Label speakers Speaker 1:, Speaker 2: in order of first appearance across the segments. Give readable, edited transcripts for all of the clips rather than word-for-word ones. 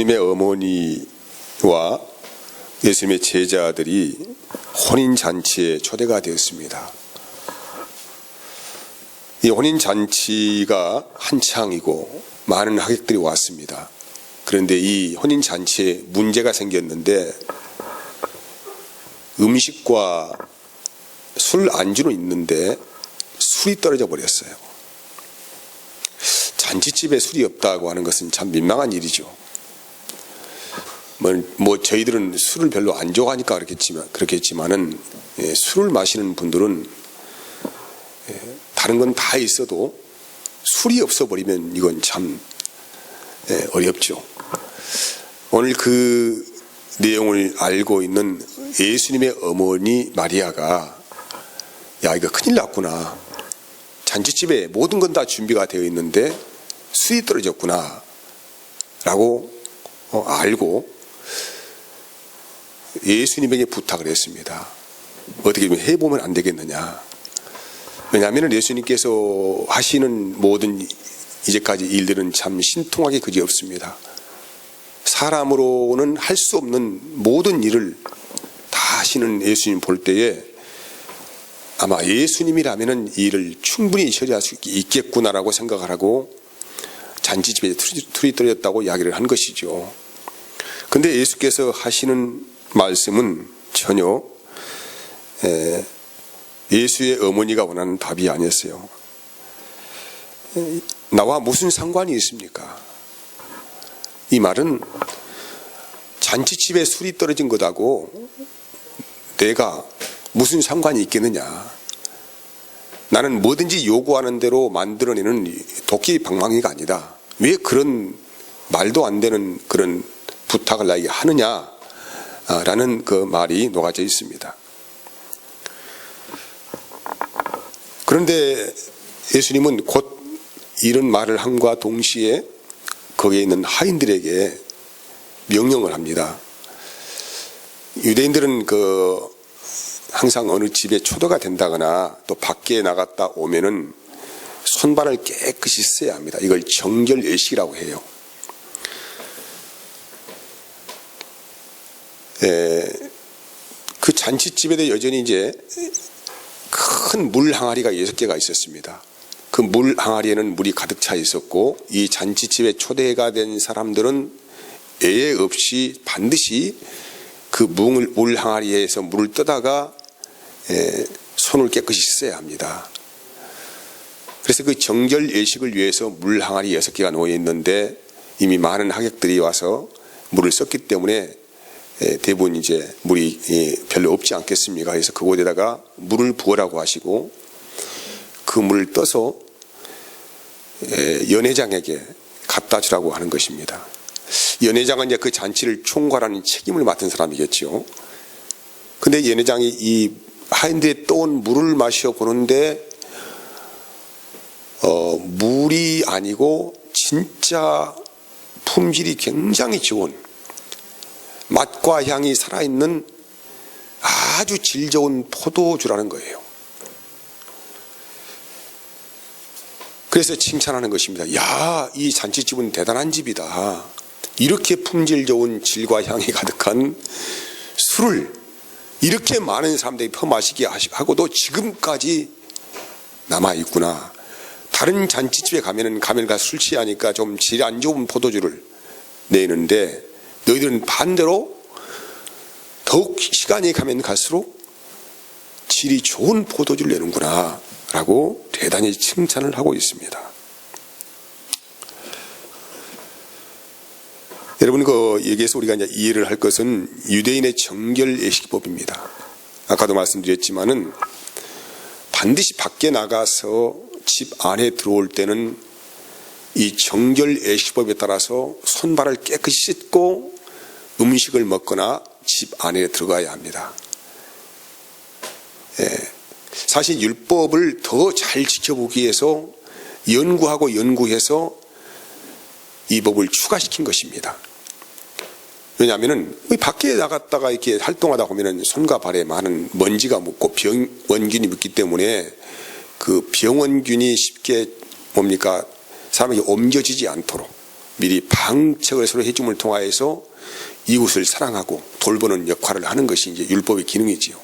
Speaker 1: 예수님의 어머니와 예수님의 제자들이 혼인잔치에 초대가 되었습니다. 이 혼인잔치가 한창이고 많은 하객들이 왔습니다. 그런데 이 혼인잔치에 문제가 생겼는데 음식과 술 안주는 있는데 술이 떨어져 버렸어요. 잔치집에 술이 없다고 하는 것은 참 민망한 일이죠. 저희들은 술을 별로 안 좋아하니까 그렇겠지만은 술을 마시는 분들은 다른 건 다 있어도 술이 없어 버리면 이건 참 어렵죠. 오늘 그 내용을 알고 있는 예수님의 어머니 마리아가 야, 이거 큰일 났구나. 잔치집에 모든 건 다 준비가 되어 있는데 술이 떨어졌구나 라고 알고 예수님에게 부탁을 했습니다. 어떻게 좀 해보면 안 되겠느냐. 왜냐하면 예수님께서 하시는 모든 이제까지 일들은 참 신통하게 그지없습니다. 사람으로는 할 수 없는 모든 일을 다 하시는 예수님 볼 때에 아마 예수님이라면 이 일을 충분히 처리할 수 있겠구나라고 생각을 하고 잔치집에 술이 떨어졌다고 이야기를 한 것이죠. 그런데 예수께서 하시는 말씀은 전혀 예수의 어머니가 원하는 답이 아니었어요. 나와 무슨 상관이 있습니까? 이 말은 잔치집에 술이 떨어진 것하고 내가 무슨 상관이 있겠느냐. 나는 뭐든지 요구하는 대로 만들어내는 도끼 방망이가 아니다. 왜 그런 말도 안 되는 그런 부탁을 나에게 하느냐라는 그 말이 녹아져 있습니다. 그런데 예수님은 곧 이런 말을 함과 동시에 거기에 있는 하인들에게 명령을 합니다. 유대인들은 항상 어느 집에 초대가 된다거나 또 밖에 나갔다 오면은 손발을 깨끗이 씻어야 합니다. 이걸 정결예식이라고 해요. 그 잔치집에도 여전히 이제 큰 물 항아리가 6개가 있었습니다. 그 물 항아리에는 물이 가득 차 있었고 이 잔치집에 초대가 된 사람들은 예외 없이 반드시 그 물 항아리에서 물을 떠다가 손을 깨끗이 씻어야 합니다. 그래서 그 정결 예식을 위해서 물 항아리 6개가 놓여 있는데 이미 많은 하객들이 와서 물을 썼기 때문에 대부분 이제 물이 별로 없지 않겠습니까? 그래서 그곳에다가 물을 부으라고 하시고 그 물을 떠서 연회장에게 갖다 주라고 하는 것입니다. 연회장은 이제 그 잔치를 총괄하는 책임을 맡은 사람이겠죠. 근데 연회장이 이 하인들이 떠온 물을 마셔 보는데 물이 아니고 진짜 품질이 굉장히 좋은 맛과 향이 살아있는 아주 질 좋은 포도주라는 거예요. 그래서 칭찬하는 것입니다. 야, 이 잔치집은 대단한 집이다. 이렇게 품질 좋은 질과 향이 가득한 술을 이렇게 많은 사람들이 퍼마시게 하고도 지금까지 남아있구나. 다른 잔치집에 가면 술 취하니까 좀 질 안 좋은 포도주를 내는데 너희들은 반대로 더욱 시간이 가면 갈수록 질이 좋은 포도주를 내는구나 라고 대단히 칭찬을 하고 있습니다. 여러분 여기에서 우리가 이제 이해를 할 것은 유대인의 정결 예식법입니다. 아까도 말씀드렸지만은 반드시 밖에 나가서 집 안에 들어올 때는 이 정결 예식법에 따라서 손발을 깨끗이 씻고 음식을 먹거나 집 안에 들어가야 합니다. 사실 율법을 더 잘 지켜보기 위해서 연구해서 이 법을 추가시킨 것입니다. 왜냐하면은 밖에 나갔다가 이렇게 활동하다 보면은 손과 발에 많은 먼지가 묻고 병원균이 묻기 때문에 그 병원균이 쉽게 사람에게 옮겨지지 않도록 미리 방책을 서로 해줌을 통하여서 이웃을 사랑하고 돌보는 역할을 하는 것이 이제 율법의 기능이지요.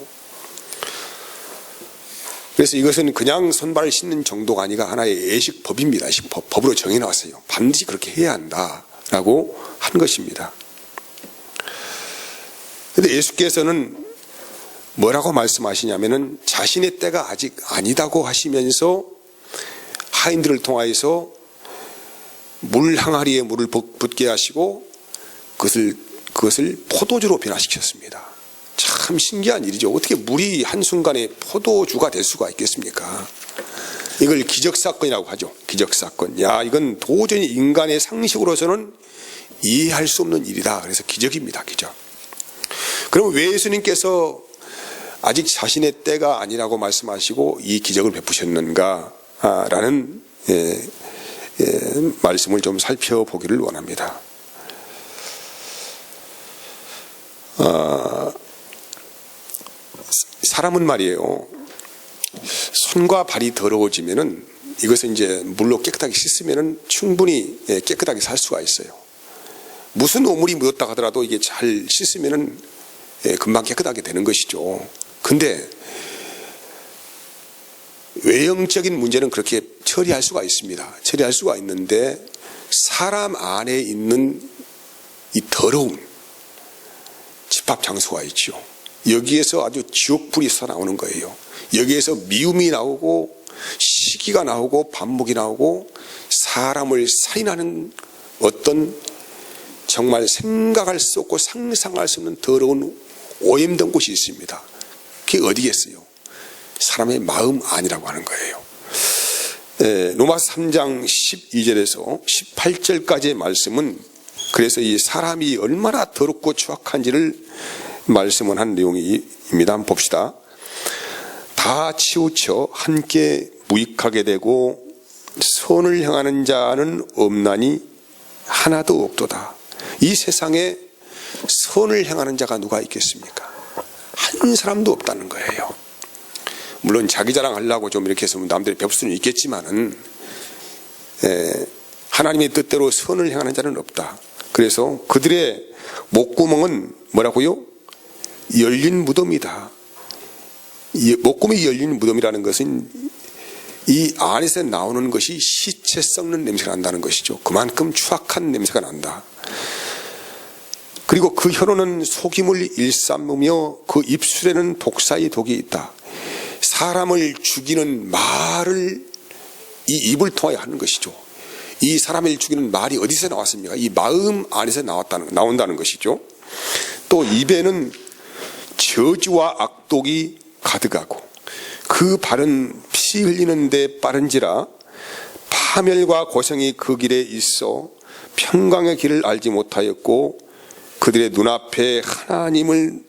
Speaker 1: 그래서 이것은 그냥 손발을 씻는 정도가 아니라 하나의 예식법입니다. 법으로 정해놨어요. 반드시 그렇게 해야 한다라고 한 것입니다. 그런데 예수께서는 뭐라고 말씀하시냐면은 자신의 때가 아직 아니다고 하시면서 하인들을 통하여서 물 항아리에 물을 붓게 하시고 그것을 포도주로 변화시켰습니다. 참 신기한 일이죠. 어떻게 물이 한순간에 포도주가 될 수가 있겠습니까? 이걸 기적사건이라고 하죠. 기적사건. 야, 이건 도저히 인간의 상식으로서는 이해할 수 없는 일이다. 그래서 기적입니다. 기적. 그럼 왜 예수님께서 아직 자신의 때가 아니라고 말씀하시고 이 기적을 베푸셨는가? 라는 말씀을 좀 살펴보기를 원합니다. 사람은 말이에요, 손과 발이 더러워지면은 이것은 이제 물로 깨끗하게 씻으면은 충분히 깨끗하게 살 수가 있어요. 무슨 오물이 묻었다 하더라도 이게 잘 씻으면은 금방 깨끗하게 되는 것이죠. 근데 외형적인 문제는 그렇게 처리할 수가 있습니다. 처리할 수가 있는데 사람 안에 있는 이 더러움, 집합 장소가 있죠. 여기에서 아주 지옥불이 솟아나오는 거예요. 여기에서 미움이 나오고 시기가 나오고 반목이 나오고 사람을 살인하는 어떤 정말 생각할 수 없고 상상할 수 없는 더러운 오염된 곳이 있습니다. 그게 어디겠어요? 사람의 마음 안이라고 하는 거예요. 로마서 3장 12절에서 18절까지의 말씀은 그래서 이 사람이 얼마나 더럽고 추악한지를 말씀을 한 내용입니다. 한번 봅시다. 다 치우쳐 함께 무익하게 되고 선을 향하는 자는 없나니 하나도 없도다. 이 세상에 선을 향하는 자가 누가 있겠습니까? 한 사람도 없다는 거예요. 물론 자기 자랑하려고 좀 이렇게 해서 남들이 배울 수는 있겠지만은 하나님의 뜻대로 선을 향하는 자는 없다. 그래서 그들의 목구멍은 뭐라고요? 열린 무덤이다. 목구멍이 열린 무덤이라는 것은 이 안에서 나오는 것이 시체 썩는 냄새가 난다는 것이죠. 그만큼 추악한 냄새가 난다. 그리고 그 혀로는 속임을 일삼으며 그 입술에는 독사의 독이 있다. 사람을 죽이는 말을 이 입을 통하여 하는 것이죠. 이 사람을 죽이는 말이 어디서 나왔습니까? 이 마음 안에서 나온다는 것이죠. 또 입에는 저주와 악독이 가득하고 그 발은 피 흘리는 데 빠른지라 파멸과 고생이 그 길에 있어 평강의 길을 알지 못하였고 그들의 눈앞에 하나님을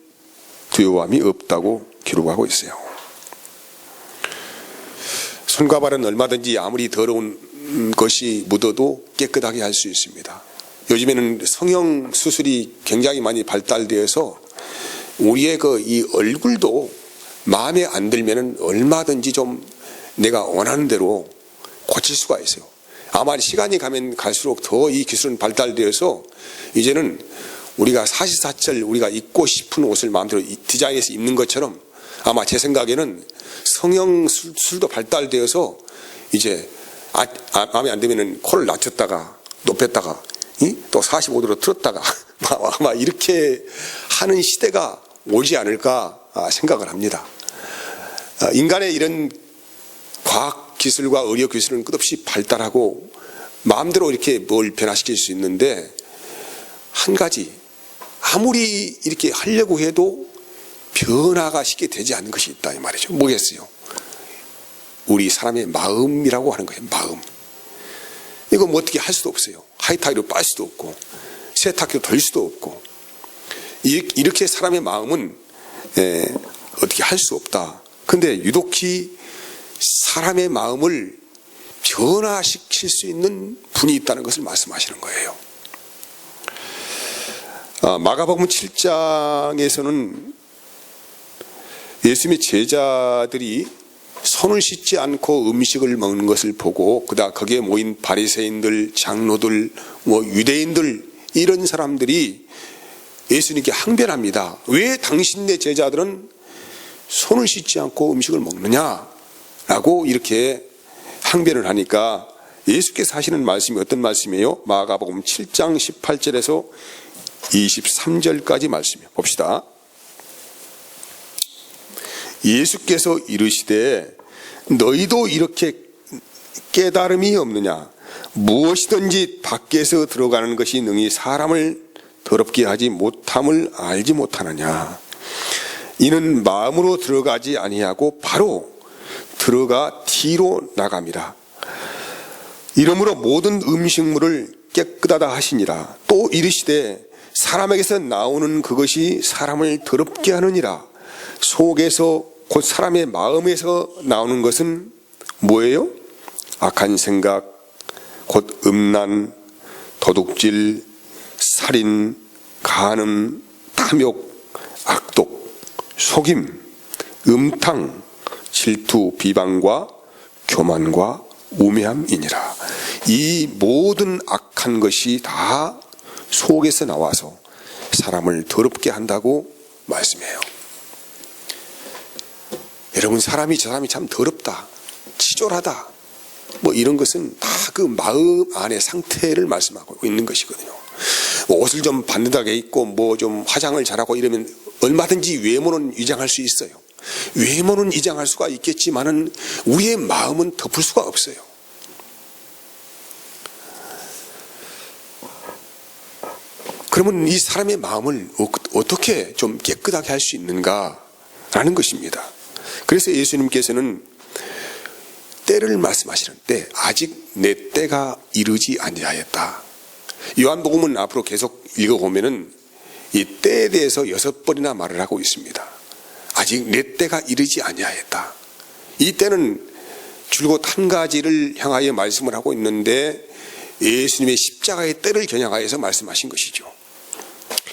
Speaker 1: 두려워함이 없다고 기록하고 있어요. 손과 발은 얼마든지 아무리 더러운 것이 묻어도 깨끗하게 할 수 있습니다. 요즘에는 성형 수술이 굉장히 많이 발달되어서 우리의 이 얼굴도 마음에 안 들면은 얼마든지 좀 내가 원하는 대로 고칠 수가 있어요. 아마 시간이 가면 갈수록 더 이 기술은 발달되어서 이제는 우리가 사시사철 우리가 입고 싶은 옷을 마음대로 디자인해서 입는 것처럼 아마 제 생각에는 성형 수술도 발달되어서 이제 마음에 안 들면은 코를 낮췄다가 높였다가 또 45도로 틀었다가 아마 이렇게 하는 시대가 오지 않을까 생각을 합니다. 인간의 이런 과학 기술과 의료 기술은 끝없이 발달하고 마음대로 이렇게 뭘 변화시킬 수 있는데 한 가지 아무리 이렇게 하려고 해도 변화가 쉽게 되지 않는 것이 있다 이 말이죠. 뭐겠어요? 우리 사람의 마음이라고 하는 거예요. 마음. 이거 뭐 어떻게 할 수도 없어요. 하이타이로 빨 수도 없고 세탁기로 돌릴 수도 없고 이렇게 사람의 마음은 어떻게 할 수 없다. 근데 유독히 사람의 마음을 변화시킬 수 있는 분이 있다는 것을 말씀하시는 거예요. 마가복음 7장에서는 예수님의 제자들이 손을 씻지 않고 음식을 먹는 것을 보고 그다음 거기에 모인 바리새인들, 장로들, 유대인들 이런 사람들이 예수님께 항변합니다. 왜 당신네 제자들은 손을 씻지 않고 음식을 먹느냐라고 이렇게 항변을 하니까 예수께서 하시는 말씀이 어떤 말씀이에요? 마가복음 7장 18절에서 23절까지 말씀이에요. 봅시다. 예수께서 이르시되 너희도 이렇게 깨달음이 없느냐? 무엇이든지 밖에서 들어가는 것이 능히 사람을 더럽게 하지 못함을 알지 못하느냐? 이는 마음으로 들어가지 아니하고 바로 들어가 뒤로 나감이라. 이러므로 모든 음식물을 깨끗하다 하시니라. 또 이르시되 사람에게서 나오는 그것이 사람을 더럽게 하느니라. 속에서 곧 사람의 마음에서 나오는 것은 뭐예요? 악한 생각, 곧 음란, 도둑질, 살인, 간음, 탐욕, 악독, 속임, 음탕, 질투, 비방과 교만과 우매함이니라. 이 모든 악한 것이 다 속에서 나와서 사람을 더럽게 한다고 말씀해요. 여러분, 저 사람이 참 더럽다, 치졸하다, 이런 것은 다 그 마음 안의 상태를 말씀하고 있는 것이거든요. 옷을 좀 반듯하게 입고 좀 화장을 잘하고 이러면 얼마든지 외모는 위장할 수 있어요. 외모는 위장할 수가 있겠지만은 우리의 마음은 덮을 수가 없어요. 그러면 이 사람의 마음을 어떻게 좀 깨끗하게 할 수 있는가라는 것입니다. 그래서 예수님께서는 때를 말씀하시는데 아직 내 때가 이르지 아니하였다. 요한복음은 앞으로 계속 읽어보면은 이 때에 대해서 6번이나 말을 하고 있습니다. 아직 내 때가 이르지 아니하였다. 이 때는 줄곧 한 가지를 향하여 말씀을 하고 있는데 예수님의 십자가의 때를 겨냥하여서 말씀하신 것이죠.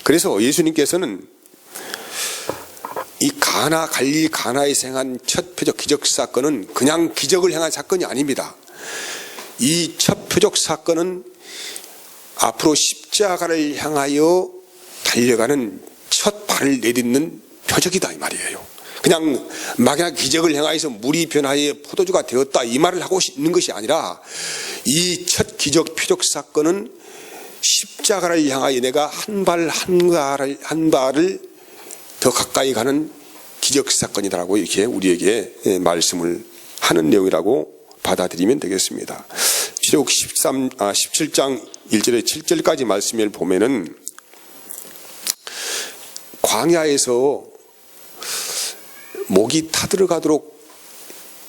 Speaker 1: 그래서 예수님께서는 이 갈릴리 가나에 생한 첫 표적 기적 사건은 그냥 기적을 향한 사건이 아닙니다. 이 첫 표적 사건은 앞으로 십자가를 향하여 달려가는 첫 발을 내딛는 표적이다 이 말이에요. 그냥 막연한 기적을 향하여서 물이 변하여 포도주가 되었다 이 말을 하고 있는 것이 아니라 이 첫 기적 표적 사건은 십자가를 향하여 내가 한 발을 더 가까이 가는 기적 사건이다라고 이렇게 우리에게 말씀을 하는 내용이라고 받아들이면 되겠습니다. 시록 17장 1절에 7절까지 말씀을 보면은 광야에서 목이 타들어가도록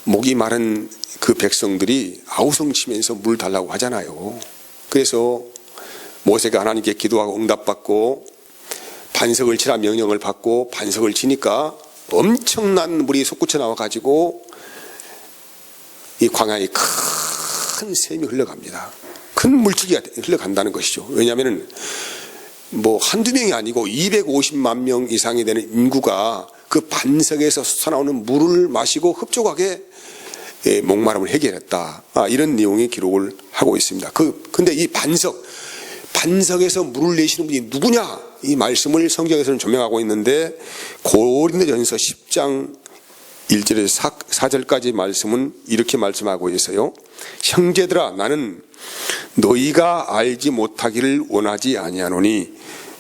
Speaker 1: 목이 마른 그 백성들이 아우성치면서 물 달라고 하잖아요. 그래서 모세가 하나님께 기도하고 응답받고 반석을 치라 명령을 받고 반석을 치니까 엄청난 물이 솟구쳐 나와가지고 이 광야에 큰 샘이 흘러갑니다. 큰 물줄기가 흘러간다는 것이죠. 왜냐하면 한두 명이 아니고 250만 명 이상이 되는 인구가 그 반석에서 솟아나오는 물을 마시고 흡족하게 목마름을 해결했다. 이런 내용의 기록을 하고 있습니다. 근데 이 반석에서 물을 내시는 분이 누구냐? 이 말씀을 성경에서는 조명하고 있는데 고린도전서 10장 1절에서 4절까지 말씀은 이렇게 말씀하고 있어요. 형제들아, 나는 너희가 알지 못하기를 원하지 아니하노니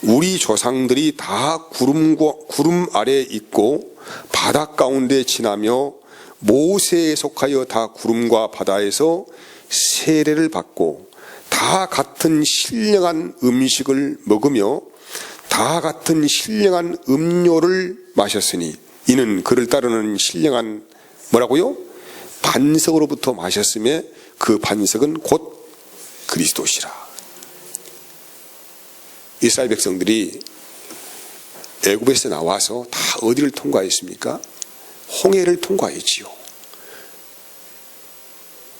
Speaker 1: 우리 조상들이 다 구름 아래에 있고 바다 가운데 지나며 모세에 속하여 다 구름과 바다에서 세례를 받고 다 같은 신령한 음식을 먹으며 다 같은 신령한 음료를 마셨으니 이는 그를 따르는 신령한 뭐라고요? 반석으로부터 마셨으며 그 반석은 곧 그리스도시라. 이스라엘 백성들이 애굽에서 나와서 다 어디를 통과했습니까? 홍해를 통과했지요.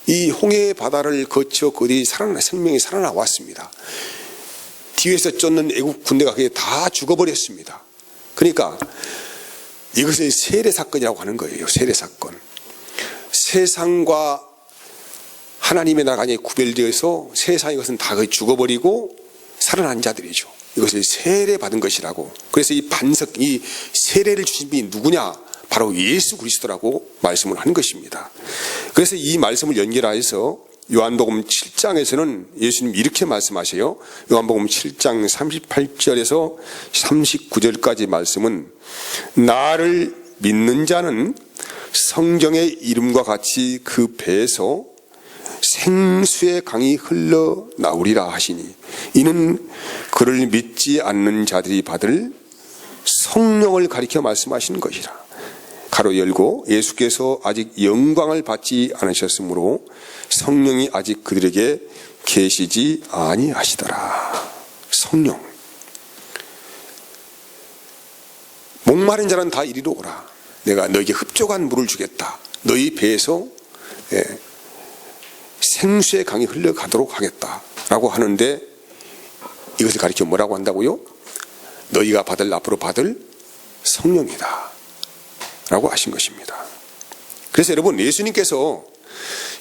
Speaker 1: 이 홍해 바다를 거쳐 그들이 생명이 살아나왔습니다. 뒤에서 쫓는 애국 군대가 그게 다 죽어버렸습니다. 그러니까 이것을 세례 사건이라고 하는 거예요. 세례 사건. 세상과 하나님의 나라가 구별되어서 세상의 것은 다 거의 죽어버리고 살아난 자들이죠. 이것을 세례받은 것이라고. 그래서 이 반석, 이 세례를 주신 분이 누구냐? 바로 예수 그리스도라고 말씀을 한 것입니다. 그래서 이 말씀을 연결하여서 요한복음 7장에서는 예수님 이렇게 말씀하세요. 요한복음 7장 38절에서 39절까지 말씀은 나를 믿는 자는 성경의 이름과 같이 그 배에서 생수의 강이 흘러나오리라 하시니 이는 그를 믿지 않는 자들이 받을 성령을 가리켜 말씀하시는 것이라. 가로 열고 예수께서 아직 영광을 받지 않으셨으므로 성령이 아직 그들에게 계시지 아니하시더라. 성령. 목마른 자는 다 이리로 오라. 내가 너에게 흡족한 물을 주겠다. 너희 배에서 생수의 강이 흘러가도록 하겠다라고 하는데 이것을 가리켜 뭐라고 한다고요? 너희가 앞으로 받을 성령이다 라고 하신 것입니다. 그래서 여러분, 예수님께서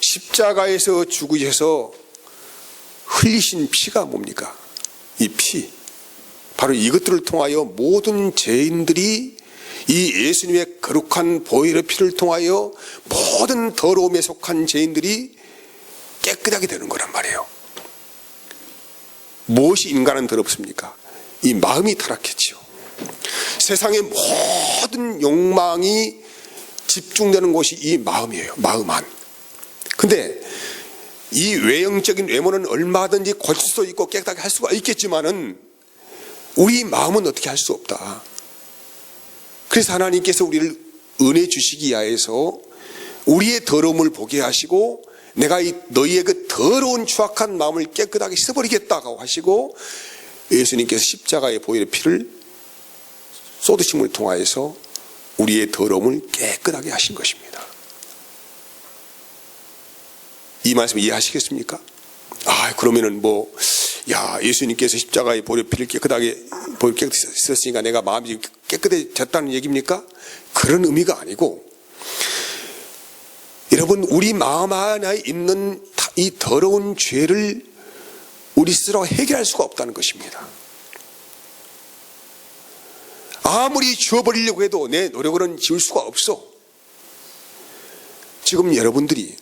Speaker 1: 십자가에서 죽으셔서 흘리신 피가 뭡니까? 이 피, 바로 이것들을 통하여 모든 죄인들이 이 예수님의 거룩한 보혈의 피를 통하여 모든 더러움에 속한 죄인들이 깨끗하게 되는 거란 말이에요. 무엇이 인간은 더럽습니까? 이 마음이 타락했지요. 세상의 모든 욕망이 집중되는 곳이 이 마음이에요. 마음 안. 근데 이 외형적인 외모는 얼마든지 고칠 수도 있고 깨끗하게 할 수가 있겠지만은 우리 마음은 어떻게 할 수 없다. 그래서 하나님께서 우리를 은혜 주시기 위하여서 우리의 더러움을 보게 하시고 내가 너희의 그 더러운 추악한 마음을 깨끗하게 씻어버리겠다고 하시고 예수님께서 십자가의 보혈의 피를 쏟으심을 통하여서 우리의 더러움을 깨끗하게 하신 것입니다. 이 말씀 이해하시겠습니까? 그러면은 예수님께서 십자가의 보혈의 피를 깨끗하게 썼으니까 내가 마음이 깨끗해졌다는 얘기입니까? 그런 의미가 아니고, 여러분, 우리 마음 안에 있는 이 더러운 죄를 우리 스스로 해결할 수가 없다는 것입니다. 아무리 지워버리려고 해도 내 노력으로는 지울 수가 없어. 지금 여러분들이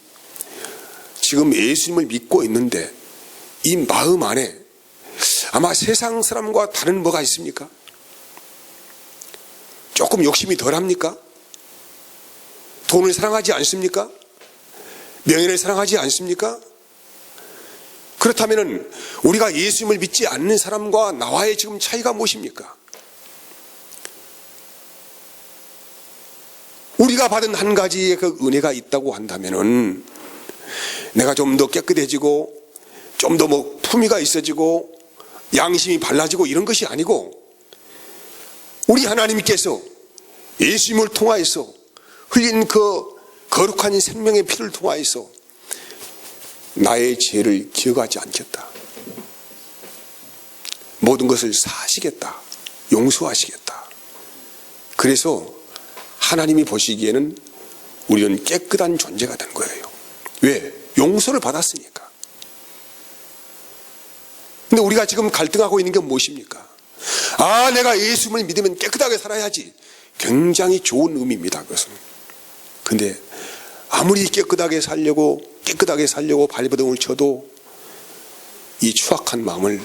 Speaker 1: 지금 예수님을 믿고 있는데 이 마음 안에 아마 세상 사람과 다른 뭐가 있습니까? 조금 욕심이 덜합니까? 돈을 사랑하지 않습니까? 명예를 사랑하지 않습니까? 그렇다면 우리가 예수님을 믿지 않는 사람과 나와의 지금 차이가 무엇입니까? 우리가 받은 한 가지의 그 은혜가 있다고 한다면은 내가 좀 더 깨끗해지고 좀 더 품위가 있어지고 양심이 발라지고 이런 것이 아니고, 우리 하나님께서 예수님을 통하여서 흘린 그 거룩한 생명의 피를 통하여서 나의 죄를 기억하지 않겠다. 모든 것을 사하시겠다. 용서하시겠다. 그래서 하나님이 보시기에는 우리는 깨끗한 존재가 된 거예요. 왜? 용서를 받았으니까. 근데 우리가 지금 갈등하고 있는 게 무엇입니까? 내가 예수님을 믿으면 깨끗하게 살아야지. 굉장히 좋은 의미입니다, 그것은. 근데 아무리 깨끗하게 살려고 발버둥을 쳐도 이 추악한 마음을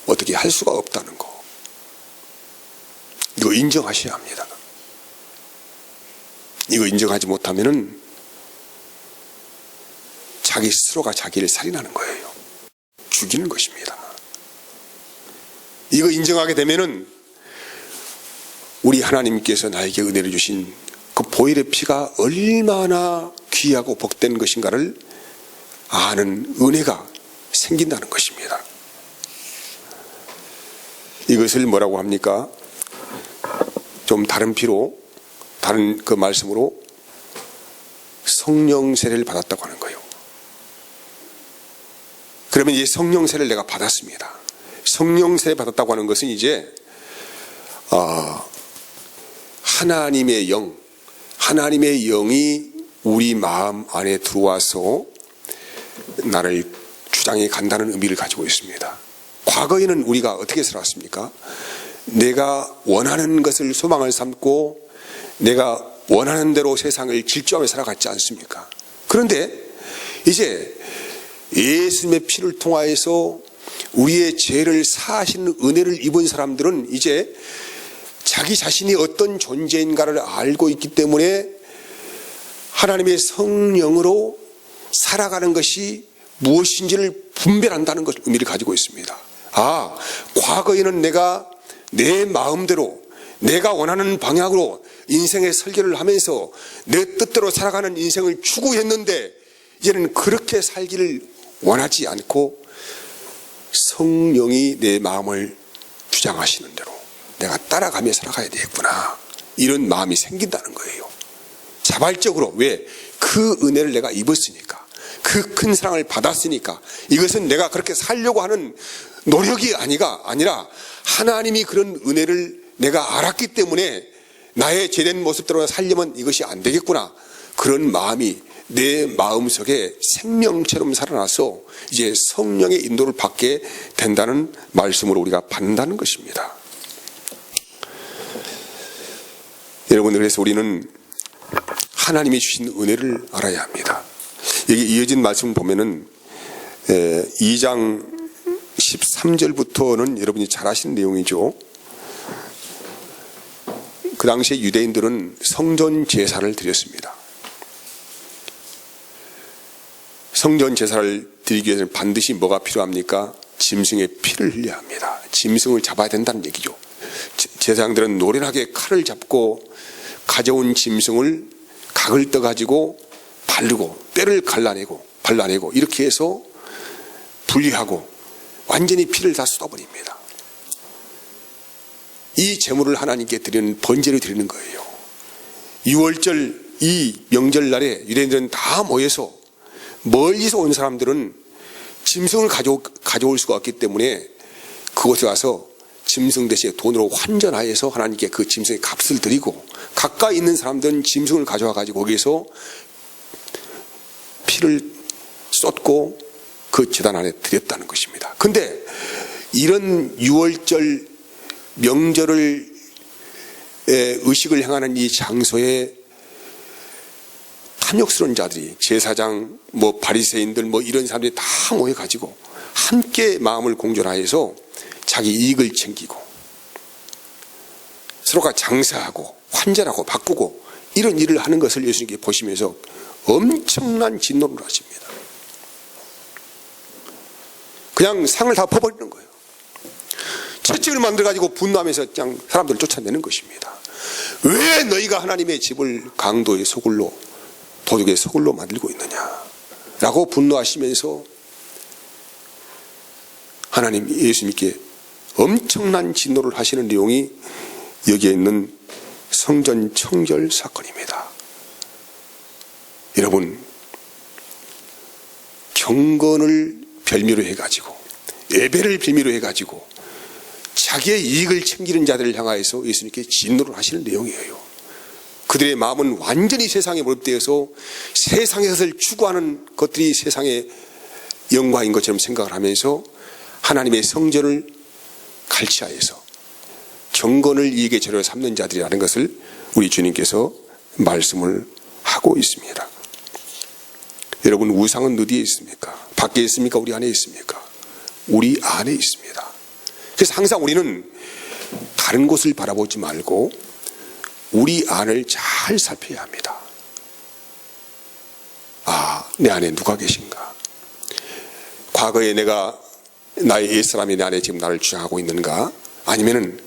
Speaker 1: 어떻게 할 수가 없다는 거. 이거 인정하셔야 합니다. 이거 인정하지 못하면은 자기 스스로가 자기를 살인하는 거예요. 죽이는 것입니다. 이거 인정하게 되면은 우리 하나님께서 나에게 은혜를 주신 그 보혈의 피가 얼마나 귀하고 복된 것인가를 아는 은혜가 생긴다는 것입니다. 이것을 뭐라고 합니까? 좀 다른 피로, 다른 그 말씀으로 성령 세례를 받았다고 하는 거예요. 그러면 이 성령 세례를 내가 받았습니다. 성령 세례 받았다고 하는 것은 이제 하나님의 영이 우리 마음 안에 들어와서 나를 주장해 간다는 의미를 가지고 있습니다. 과거에는 우리가 어떻게 살았습니까? 내가 원하는 것을 소망을 삼고 내가 원하는 대로 세상을 질주하며 살아갔지 않습니까? 그런데 이제 예수님의 피를 통하여서 우리의 죄를 사하시는 은혜를 입은 사람들은 이제 자기 자신이 어떤 존재인가를 알고 있기 때문에 하나님의 성령으로 살아가는 것이 무엇인지를 분별한다는 것 의미를 가지고 있습니다. 과거에는 내가 내 마음대로 내가 원하는 방향으로 인생의 설계를 하면서 내 뜻대로 살아가는 인생을 추구했는데 이제는 그렇게 살기를 원하지 않고 성령이 내 마음을 주장하시는 대로 내가 따라가며 살아가야 되겠구나, 이런 마음이 생긴다는 거예요. 자발적으로. 왜? 그 은혜를 내가 입었으니까, 그 큰 사랑을 받았으니까. 이것은 내가 그렇게 살려고 하는 노력이 아니라 하나님이 그런 은혜를 내가 알았기 때문에 나의 죄된 모습대로 살려면 이것이 안 되겠구나, 그런 마음이 내 마음속에 생명처럼 살아나서 이제 성령의 인도를 받게 된다는 말씀으로 우리가 받는다는 것입니다. 여러분, 그래서 우리는 하나님이 주신 은혜를 알아야 합니다. 여기 이어진 말씀 보면은 2장 13절부터는 여러분이 잘 아시는 내용이죠. 그 당시에 유대인들은 성전 제사를 드렸습니다. 성전 제사를 드리기 위해서는 반드시 뭐가 필요합니까? 짐승의 피를 흘려야 합니다. 짐승을 잡아야 된다는 얘기죠. 제사장들은 노련하게 칼을 잡고 가져온 짐승을 각을 떠가지고 바르고 뼈를 발라내고 이렇게 해서 분리하고 완전히 피를 다 쏟아버립니다. 이 제물을 하나님께 드리는 번제를 드리는 거예요. 6월절 이 명절날에 유대인들은 다 모여서, 멀리서 온 사람들은 짐승을 가져올 수가 없기 때문에 그곳에 와서 짐승 대신에 돈으로 환전하여서 하나님께 그 짐승의 값을 드리고, 가까이 있는 사람들은 짐승을 가져와 가지고 거기에서 피를 쏟고 그 제단 안에 드렸다는 것입니다. 그런데 이런 6월절 명절을 의식을 행하는 이 장소에 탐욕스러운 자들이, 제사장, 바리새인들 이런 사람들이 다 모여가지고 함께 마음을 공존하여서 자기 이익을 챙기고 서로가 장사하고 환전하고 바꾸고 이런 일을 하는 것을 예수님께 보시면서 엄청난 진노를 하십니다. 그냥 상을 다 퍼버리는 거예요. 채찍을 만들어가지고 분노하면서 그냥 사람들을 쫓아내는 것입니다. 왜 너희가 하나님의 집을 강도의 소굴로, 도둑의 소굴로 만들고 있느냐 라고 분노하시면서 하나님, 예수님께 엄청난 진노를 하시는 내용이 여기에 있는 성전 청결 사건입니다. 여러분, 경건을 별미로 해가지고, 예배를 별미로 해가지고 자기의 이익을 챙기는 자들을 향하여서 예수님께 진노를 하시는 내용이에요. 그들의 마음은 완전히 세상에 몰입되어서 세상의 것을 추구하는 것들이 세상의 영광인 것처럼 생각을 하면서 하나님의 성전을 갈취하여서 경건을 이익의 재료로 삼는 자들이라는 것을 우리 주님께서 말씀을 하고 있습니다. 여러분, 우상은 어디에 있습니까? 밖에 있습니까? 우리 안에 있습니까? 우리 안에 있습니다. 그래서 항상 우리는 다른 곳을 바라보지 말고 우리 안을 잘 살펴야 합니다. 내 안에 누가 계신가? 과거에 나의 옛사람이 내 안에 지금 나를 주장하고 있는가? 아니면은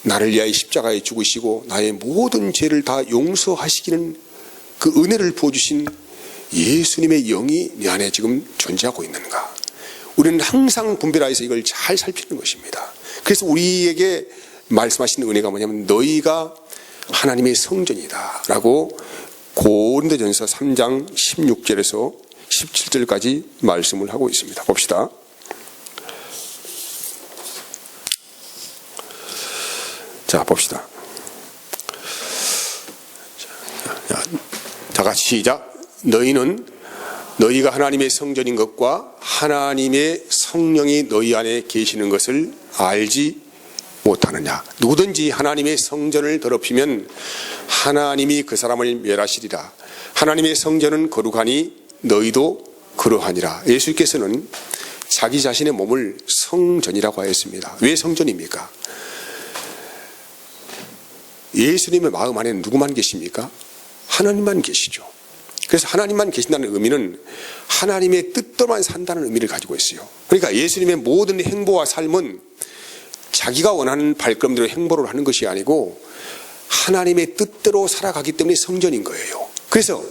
Speaker 1: 나를 위하여 십자가에 죽으시고 나의 모든 죄를 다 용서하시기는 그 은혜를 부어주신 예수님의 영이 내 안에 지금 존재하고 있는가? 우리는 항상 분별하여서 이걸 잘 살피는 것입니다. 그래서 우리에게 말씀하시는 은혜가 뭐냐면 너희가 하나님의 성전이다 라고 고린도전서 3장 16절에서 17절까지 말씀을 하고 있습니다. 봅시다. 자, 봅시다. 자, 같이 시작. 너희가 하나님의 성전인 것과 하나님의 성령이 너희 안에 계시는 것을 알지 못하느냐. 누구든지 하나님의 성전을 더럽히면 하나님이 그 사람을 멸하시리라. 하나님의 성전은 거룩하니 너희도 그러하니라. 예수께서는 자기 자신의 몸을 성전이라고 하였습니다. 왜 성전입니까? 예수님의 마음 안에 누구만 계십니까? 하나님만 계시죠. 그래서 하나님만 계신다는 의미는 하나님의 뜻대로만 산다는 의미를 가지고 있어요. 그러니까 예수님의 모든 행보와 삶은 자기가 원하는 발걸음대로 행보를 하는 것이 아니고 하나님의 뜻대로 살아가기 때문에 성전인 거예요. 그래서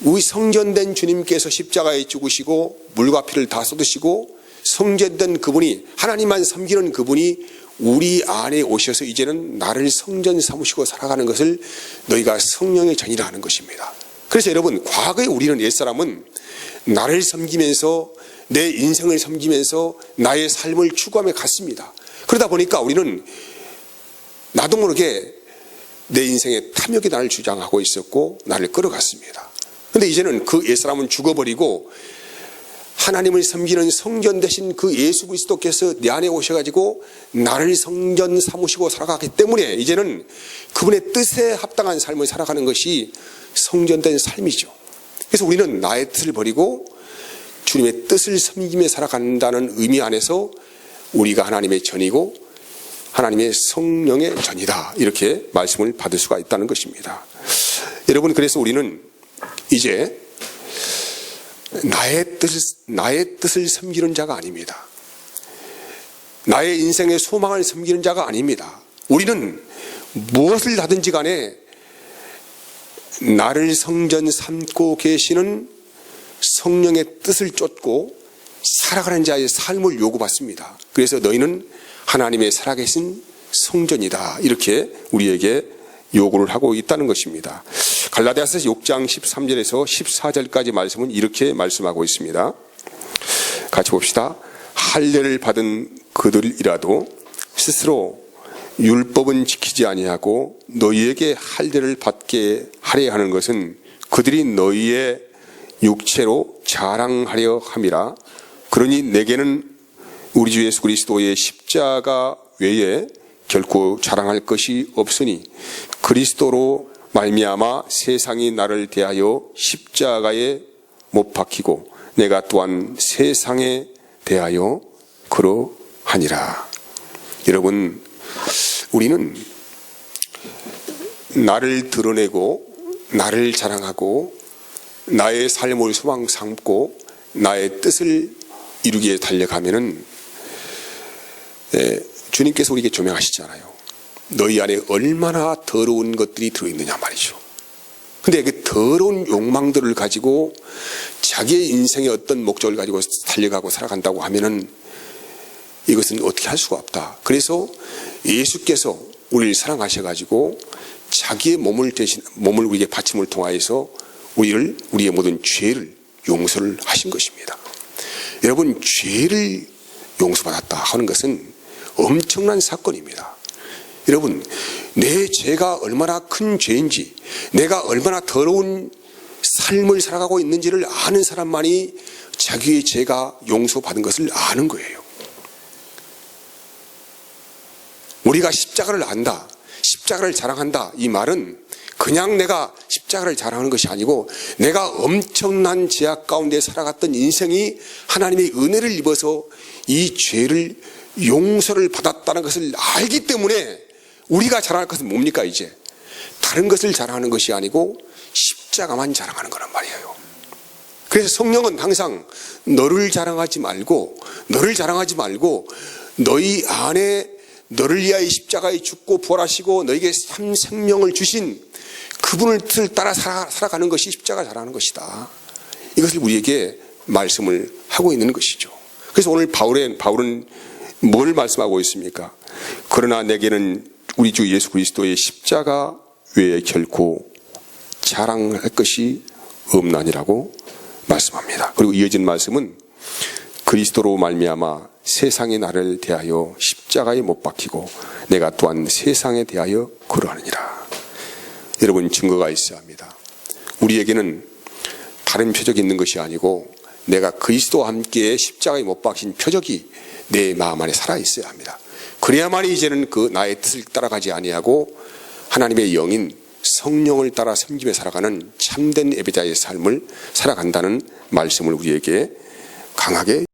Speaker 1: 우리 성전된 주님께서 십자가에 죽으시고 물과 피를 다 쏟으시고 성전된 그분이, 하나님만 섬기는 그분이 우리 안에 오셔서 이제는 나를 성전 삼으시고 살아가는 것을 너희가 성령의 전이라 하는 것입니다. 그래서 여러분, 과거에 우리는 옛사람은 나를 섬기면서 내 인생을 섬기면서 나의 삶을 추구하며 갔습니다. 그러다 보니까 우리는 나도 모르게 내 인생의 탐욕이 나를 주장하고 있었고 나를 끌어갔습니다. 그런데 이제는 그 옛사람은 죽어버리고 하나님을 섬기는 성전 되신 그 예수 그리스도께서 내 안에 오셔가지고 나를 성전 삼으시고 살아가기 때문에 이제는 그분의 뜻에 합당한 삶을 살아가는 것이 성전된 삶이죠. 그래서 우리는 나의 뜻을 버리고 주님의 뜻을 섬기며 살아간다는 의미 안에서 우리가 하나님의 전이고 하나님의 성령의 전이다, 이렇게 말씀을 받을 수가 있다는 것입니다. 여러분, 그래서 우리는 이제 나의 뜻을 섬기는 자가 아닙니다. 나의 인생의 소망을 섬기는 자가 아닙니다. 우리는 무엇을 하든지 간에 나를 성전 삼고 계시는 성령의 뜻을 쫓고 살아가는 자의 삶을 요구받습니다. 그래서 너희는 하나님의 살아계신 성전이다, 이렇게 우리에게 요구를 하고 있다는 것입니다. 갈라디아서 6장 13절에서 14절까지 말씀은 이렇게 말씀하고 있습니다. 같이 봅시다. 할례를 받은 그들이라도 스스로 율법은 지키지 아니하고 너희에게 할례를 받게 하려 하는 것은 그들이 너희의 육체로 자랑하려 함이라. 그러니 내게는 우리 주 예수 그리스도의 십자가 외에 결코 자랑할 것이 없으니 그리스도로 말미암아 세상이 나를 대하여 십자가에 못 박히고 내가 또한 세상에 대하여 그러하니라. 여러분, 우리는 나를 드러내고 나를 자랑하고 나의 삶을 소망 삼고 나의 뜻을 이루기 위해 달려가면은 주님께서 우리에게 조명하시잖아요. 너희 안에 얼마나 더러운 것들이 들어있느냐 말이죠. 근데 그 더러운 욕망들을 가지고 자기의 인생의 어떤 목적을 가지고 달려가고 살아간다고 하면은 이것은 어떻게 할 수가 없다. 그래서 예수께서 우리를 사랑하셔가지고 자기의 몸을 우리에게 바침을 통하여서 우리의 모든 죄를 용서를 하신 것입니다. 여러분, 죄를 용서받았다 하는 것은 엄청난 사건입니다. 여러분, 내 죄가 얼마나 큰 죄인지, 내가 얼마나 더러운 삶을 살아가고 있는지를 아는 사람만이 자기의 죄가 용서받은 것을 아는 거예요. 우리가 십자가를 안다, 십자가를 자랑한다, 이 말은 그냥 내가 십자가를 자랑하는 것이 아니고 내가 엄청난 죄악 가운데 살아갔던 인생이 하나님의 은혜를 입어서 이 죄를 용서를 받았다는 것을 알기 때문에 우리가 자랑할 것은 뭡니까? 이제 다른 것을 자랑하는 것이 아니고 십자가만 자랑하는 거란 말이에요. 그래서 성령은 항상 너를 자랑하지 말고 너희 안에 너를 위하여 십자가에 죽고 부활하시고 너에게 참 생명을 주신 그분을 뜻을 따라 살아가는 것이 십자가 자랑하는 것이다. 이것을 우리에게 말씀을 하고 있는 것이죠. 그래서 오늘 바울은 뭘 말씀하고 있습니까? 그러나 내게는 우리 주 예수 그리스도의 십자가 외에 결코 자랑할 것이 없나니라고 말씀합니다. 그리고 이어진 말씀은 그리스도로 말미암아 세상이 나를 대하여 십자가에 못 박히고 내가 또한 세상에 대하여 그러하느니라. 여러분, 증거가 있어야 합니다. 우리에게는 다른 표적이 있는 것이 아니고 내가 그리스도와 함께 십자가에 못 박힌 표적이 내 마음 안에 살아 있어야 합니다. 그래야만 이제는 그 나의 뜻을 따라가지 아니하고 하나님의 영인 성령을 따라 섬기며 살아가는 참된 예배자의 삶을 살아간다는 말씀을 우리에게 강하게